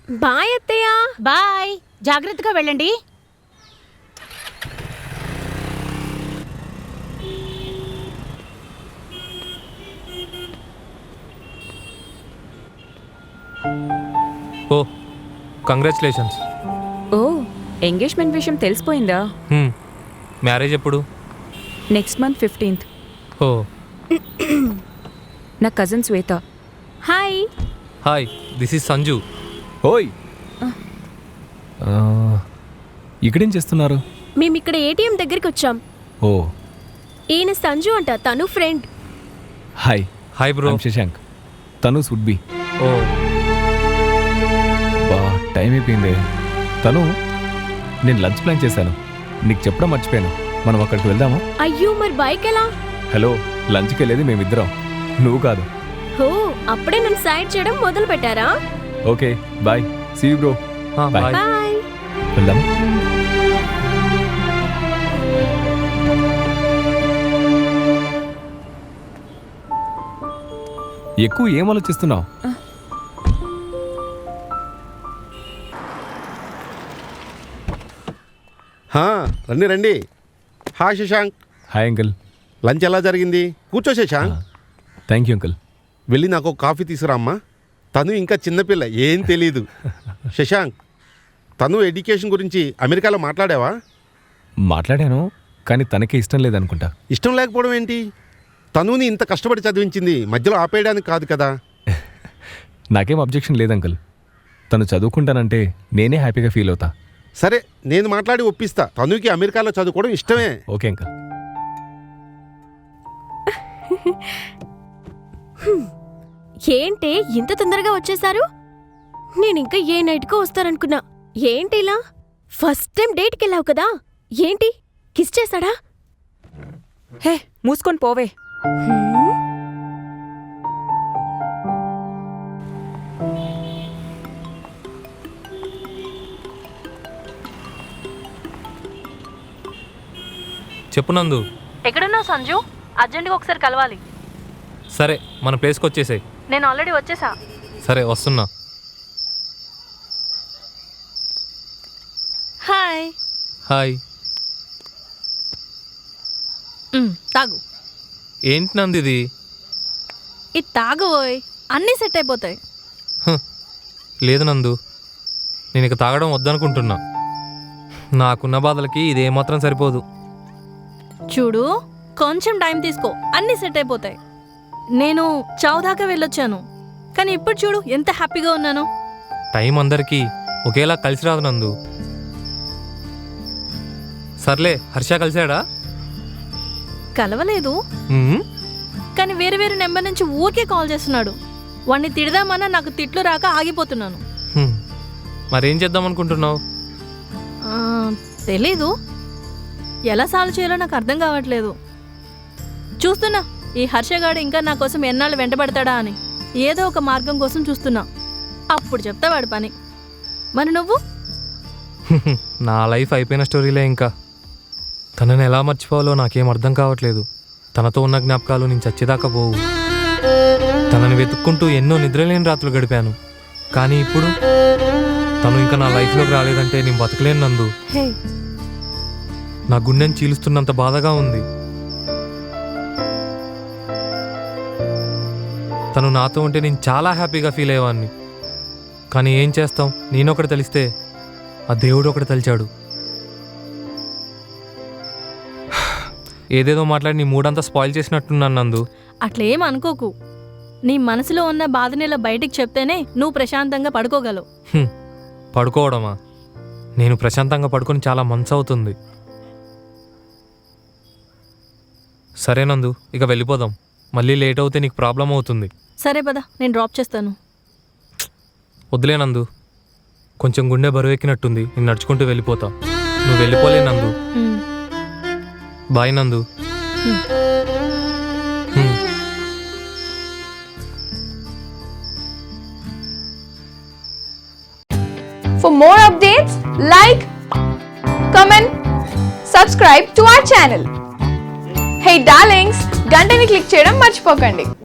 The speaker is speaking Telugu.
బాయ్ అత్తయ్య. బాయ్, జాగ్రత్తగా వెళ్ళండి. ఓ కంగ్రాచులేషన్స్. ఓ ఎంగేజ్మెంట్ విషయం తెలిసిపోయిందా? మ్యారేజ్ ఎప్పుడు? Next month 15th. ఓ నా cousin Shweta. Hi. Hi, this is Sanju. ఓయ్, ఇక్కడేం చేస్తున్నారు? మేము ఇక్కడ ఏటీఎం దగ్గరికి వచ్చాం. ఓ ఈయన సంజు అంట, తను friend. Hi. Hi bro. Shashank. తను సుడ్బి. ఓ బా టైం అయిపోయింది. తను నేను లంచ్ ప్లాన్ చేశాను, నీకు చెప్పడం మర్చిపోయాను. మనం అక్కడికి వెళ్దామా? అయ్యో, మరి బైక్ ఎలా? హలో, లంచ్కి వెళ్ళేది మేమిద్దరం, నువ్వు కాదు. ఓ, అప్పుడే నన్ను సైడ్ చేయడం మొదలు పెట్టారా? Okay bye, see you bro. Bye. Bye. వెళ్దామా? ఎక్కువ ఏం ఆలోచిస్తున్నావు? రండి రండి. Hi Shashank. Hi uncle. Lunch ఎలా జరిగింది? కూర్చో శశాంక్. Thank you uncle. వెళ్ళి నాకు ఒక కాఫీ తీసుకురామ్మా. తను ఇంకా చిన్నపిల్ల, ఏం తెలీదు. శశాంక్, తను ఎడ్యుకేషన్ గురించి అమెరికాలో మాట్లాడావా? మాట్లాడాను, కానీ తనకే ఇష్టం లేదనుకుంటా. ఇష్టం లేకపోవడం ఏంటి? తనుని ఇంత కష్టపడి చదివించింది మధ్యలో ఆపేయడానికి కాదు కదా. నాకేం అబ్జెక్షన్ లేదు అంకుల్. తను చదువుకుంటానంటే నేనే హ్యాపీగా ఫీల్ అవుతా. సరే, నేను మాట్లాడి ఒప్పిస్తా. తనుకి అమెరికాలో చదువుకోవడం ఇష్టమే. Okay uncle. ఏంటి ఇంత తొందరగా వచ్చేసారు? నేను ఇంకా ఏ నైట్కో వస్తారనుకున్నా. ఏంటి ఇలా? ఫస్ట్ టైం డేట్కి వెళ్ళావు కదా, ఏంటి కిస్ చేశాడా? హే, మూసుకొని పోవే. చెప్పు నందు. ఎక్కడున్నావు సంజు? అర్జెంటుగా ఒకసారి కలవాలి. సరే, మన ప్లేస్కి వచ్చేసాయి. నేను ఆల్రెడీ వచ్చేసా. సరే, వస్తున్నా. హాయ్. హాయ్. తాగు. ఏంటి నంది ఇది? ఇది తాగబోయ్, అన్నీ సెట్ అయిపోతాయి. లేదు నందు, నేను ఇక తాగడం వద్దనుకుంటున్నా. నాకున్న బాధలకి ఇదేమాత్రం సరిపోదు. చూడు, కొంచెం టైం తీసుకో, అన్నీ సెట్ అయిపోతాయి. నేను చావు దాకా వెళ్ళొచ్చాను, కానీ ఇప్పుడు చూడు ఎంత హ్యాపీగా ఉన్నానో. టైం అందరికీ ఒకేలా కలిసి రాదు నందు. సర్లే, హర్ష కలిశాడా? కలవలేదు, కానీ వేరే వేరే నెంబర్ నుంచి ఊరికే కాల్ చేస్తున్నాడు. వాడిని తిడదామన్నా నాకు తిట్లు రాక ఆగిపోతున్నాను. మరేం చేద్దాం అనుకుంటున్నావు? తెలీదు, ఎలా సాల్వ్ చేయాలో నాకు అర్థం కావట్లేదు. చూస్తున్నా ఈ హర్షగాడు ఇంకా నా కోసం ఎన్నాళ్ళు వెంటబడతాడా అని. ఏదో ఒక మార్గం కోసం చూస్తున్నా, అప్పుడు చెప్తా వాడి పని. మరి నువ్వు? నా లైఫ్ అయిపోయిన స్టోరీలే. ఇంకా తనని ఎలా మర్చిపోవాలో నాకేం అర్థం కావట్లేదు. తనతో ఉన్న జ్ఞాపకాలు నేను చచ్చేదాకా పోవు. తనని వెతుక్కుంటూ ఎన్నో నిద్రలేని రాత్రులు గడిపాను. కానీ ఇప్పుడు తను ఇంకా నా లైఫ్లోకి రాలేదంటే నేను బతకలేను నందు. నా గుండెని చీలుస్తున్నంత బాధగా ఉంది. తను నాతో ఉంటే నేను చాలా హ్యాపీగా ఫీల్ అయ్యేవాడిని. కానీ ఏం చేస్తాం, నేనొకటి తెలిస్తే ఆ దేవుడు ఒకటి తలిచాడు. ఏదేదో మాట్లాడి నీ మూడంతా స్పాయిల్ చేసినట్టున్నాను నందు. అట్లేం అనుకోకు. నీ మనసులో ఉన్న బాధని ఇలా బయటికి చెప్తేనే నువ్వు ప్రశాంతంగా పడుకోగలవు. పడుకోవడమా? నేను ప్రశాంతంగా పడుకొని చాలా మంత్స్ అవుతుంది. సరే నందు, ఇక వెళ్ళిపోదాం. మళ్ళీ లేట్ అవుతే నీకు ప్రాబ్లం అవుతుంది. సరే పద, నేను డ్రాప్ చేస్తాను. వద్దులే నందు, కొంచెం గుండె బరువెక్కినట్టుంది. నేను నడుచుకుంటూ వెళ్ళిపోతా. నువ్వు వెళ్ళిపోలే నందు. బాయ్ నందు. For more updates, like, comment, subscribe to our channel. Hey darlings, గంటని click చేయడం మర్చిపోకండి.